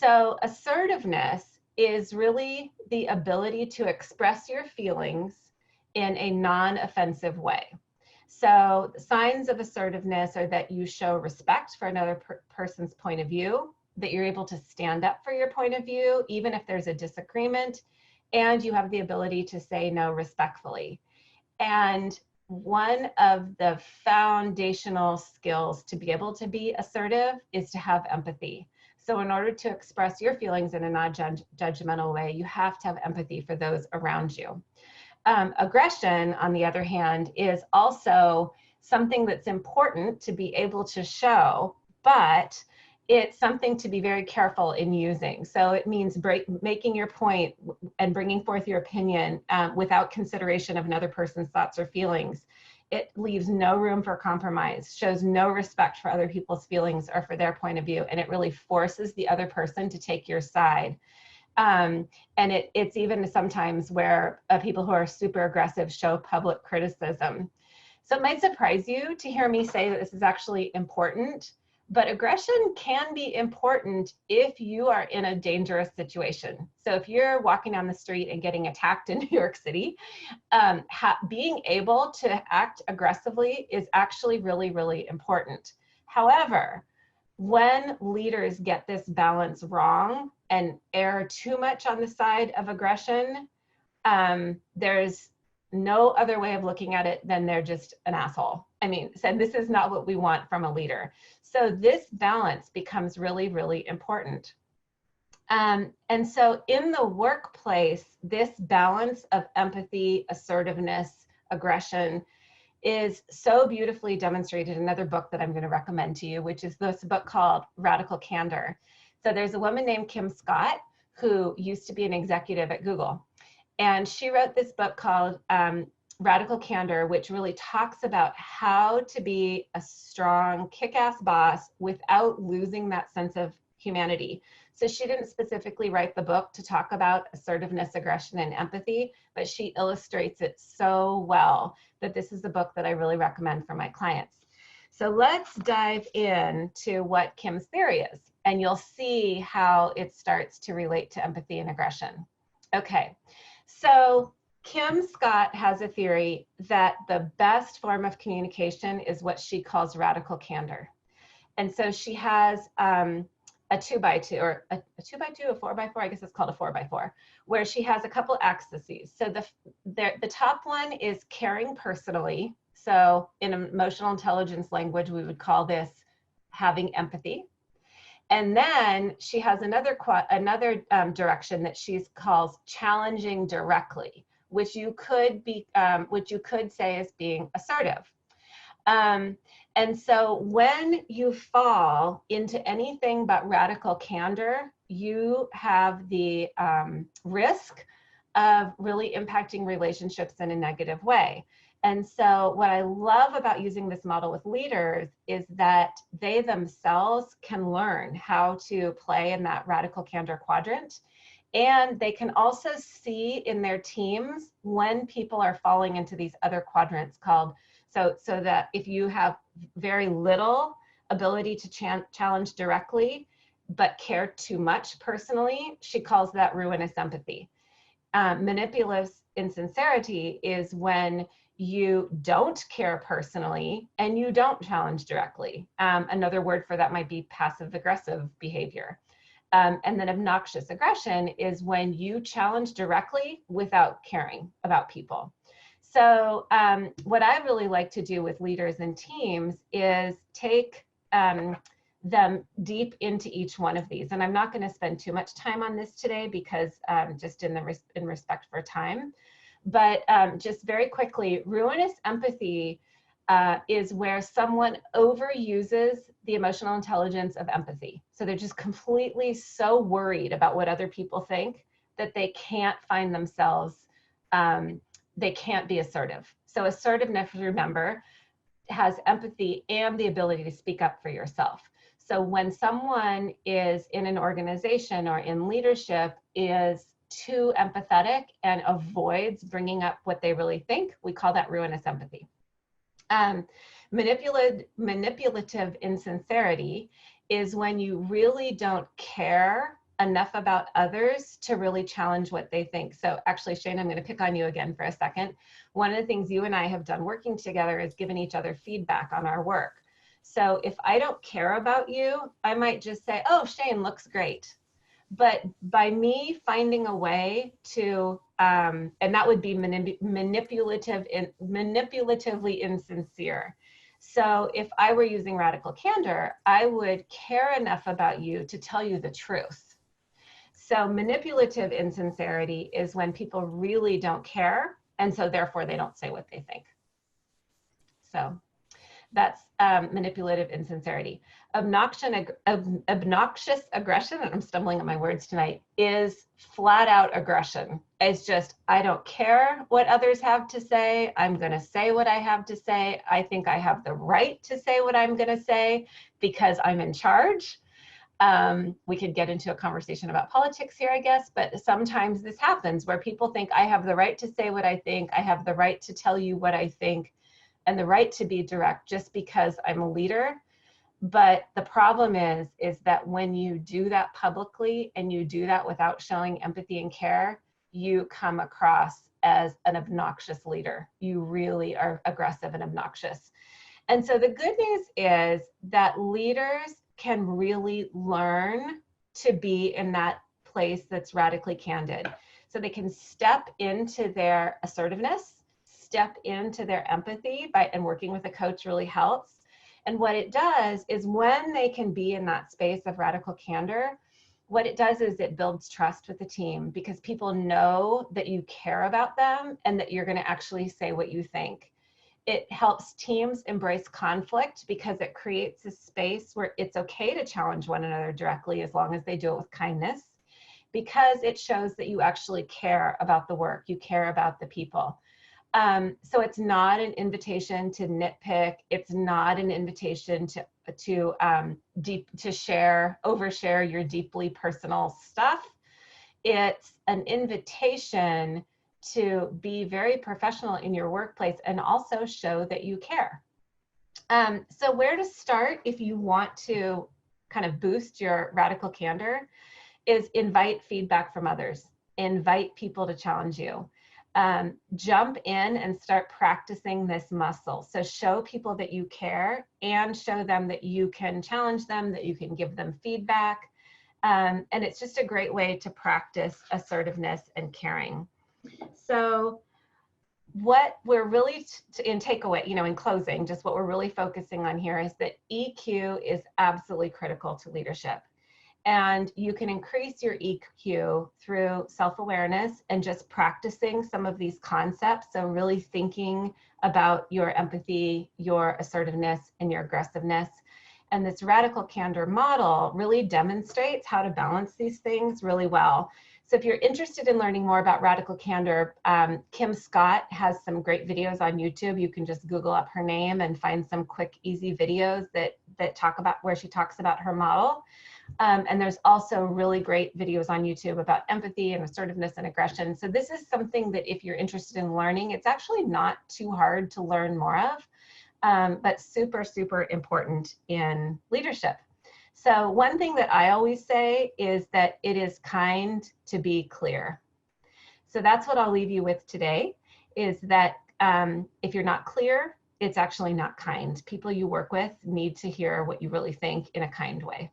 So assertiveness is really the ability to express your feelings in a non-offensive way. So signs of assertiveness are that you show respect for another person's point of view, that you're able to stand up for your point of view, even if there's a disagreement, and you have the ability to say no respectfully. And one of the foundational skills to be able to be assertive is to have empathy. So in order to express your feelings in a non-judgmental way, you have to have empathy for those around you. Aggression, on the other hand, is also something that's important to be able to show, but it's something to be very careful in using. So it means making your point and bringing forth your opinion without consideration of another person's thoughts or feelings. It leaves no room for compromise, shows no respect for other people's feelings or for their point of view, and it really forces the other person to take your side. And it's even sometimes where people who are super aggressive show public criticism. So it might surprise you to hear me say that this is actually important, but aggression can be important if you are in a dangerous situation. So if you're walking down the street and getting attacked in New York City, being able to act aggressively is actually really, really important. However, when leaders get this balance wrong and err too much on the side of aggression, there's no other way of looking at it than they're just an asshole. I mean, so this is not what we want from a leader. So this balance becomes really, really important. And so in the workplace, this balance of empathy, assertiveness, aggression is so beautifully demonstrated in another book that I'm going to recommend to you, which is this book called Radical Candor. So there's a woman named Kim Scott who used to be an executive at Google. And she wrote this book called Radical Candor, which really talks about how to be a strong, kick-ass boss without losing that sense of humanity. So she didn't specifically write the book to talk about assertiveness, aggression, and empathy, but she illustrates it so well that this is the book that I really recommend for my clients. So let's dive into what Kim's theory is, and you'll see how it starts to relate to empathy and aggression. Okay, so Kim Scott has a theory that the best form of communication is what she calls radical candor. And so she has a 2x2 or a 2x2, a 4x4, I guess it's called a 4x4, where she has a couple axes. So the top one is caring personally. So in emotional intelligence language, we would call this having empathy. And then she has another direction that she calls challenging directly, which you could say is being assertive. And so when you fall into anything but radical candor, you have the risk of really impacting relationships in a negative way. And so what I love about using this model with leaders is that they themselves can learn how to play in that radical candor quadrant. And they can also see in their teams when people are falling into these other quadrants called, so that if you have very little ability to challenge directly, but care too much personally, she calls that ruinous empathy. Manipulative insincerity is when you don't care personally and you don't challenge directly. Another word for that might be passive aggressive behavior. And then obnoxious aggression is when you challenge directly without caring about people. So what I really like to do with leaders and teams is take them deep into each one of these. And I'm not going to spend too much time on this today because just in respect for time. But just very quickly, ruinous empathy is where someone overuses the emotional intelligence of empathy. So they're just completely so worried about what other people think that they can't find themselves, they can't be assertive. So assertiveness, remember, has empathy and the ability to speak up for yourself. So when someone is in an organization or in leadership is too empathetic and avoids bringing up what they really think, we call that ruinous empathy. Manipulative insincerity is when you really don't care enough about others to really challenge what they think. So actually, Shane, I'm going to pick on you again for a second. One of the things you and I have done working together is giving each other feedback on our work. So if I don't care about you, I might just say, oh, Shane looks great. But by me finding a way to, and that would be manipulatively insincere. So if I were using radical candor, I would care enough about you to tell you the truth. So manipulative insincerity is when people really don't care, and so therefore they don't say what they think. So that's manipulative insincerity. Obnoxious aggression, and I'm stumbling on my words tonight, is flat out aggression. It's just, I don't care what others have to say. I'm going to say what I have to say. I think I have the right to say what I'm going to say because I'm in charge. We could get into a conversation about politics here, I guess, but sometimes this happens where people think I have the right to say what I think. I have the right to tell you what I think and the right to be direct just because I'm a leader. But the problem is that when you do that publicly and you do that without showing empathy and care, you come across as an obnoxious leader. You really are aggressive and obnoxious. And so the good news is that leaders can really learn to be in that place that's radically candid. So they can step into their assertiveness, step into their empathy and working with a coach really helps. And what it does is when they can be in that space of radical candor, what it does is it builds trust with the team because people know that you care about them and that you're going to actually say what you think. It helps teams embrace conflict because it creates a space where it's okay to challenge one another directly as long as they do it with kindness, because it shows that you actually care about the work, you care about the people. So it's not an invitation to nitpick. It's not an invitation to overshare your deeply personal stuff. It's an invitation to be very professional in your workplace and also show that you care. So where to start if you want to kind of boost your radical candor is invite feedback from others. Invite people to challenge you. Jump in and start practicing this muscle. So show people that you care and show them that you can challenge them, that you can give them feedback. And it's just a great way to practice assertiveness and caring. So what we're really, in takeaway, in closing, just what we're really focusing on here is that EQ is absolutely critical to leadership. And you can increase your EQ through self-awareness and just practicing some of these concepts. So really thinking about your empathy, your assertiveness, and your aggressiveness. And this radical candor model really demonstrates how to balance these things really well. So if you're interested in learning more about radical candor, Kim Scott has some great videos on YouTube. You can just Google up her name and find some quick, easy videos that talk about where she talks about her model. And there's also really great videos on YouTube about empathy and assertiveness and aggression. So this is something that if you're interested in learning, it's actually not too hard to learn more of, but super, super important in leadership. So one thing that I always say is that it is kind to be clear. So that's what I'll leave you with today, is that if you're not clear, it's actually not kind. People you work with need to hear what you really think in a kind way.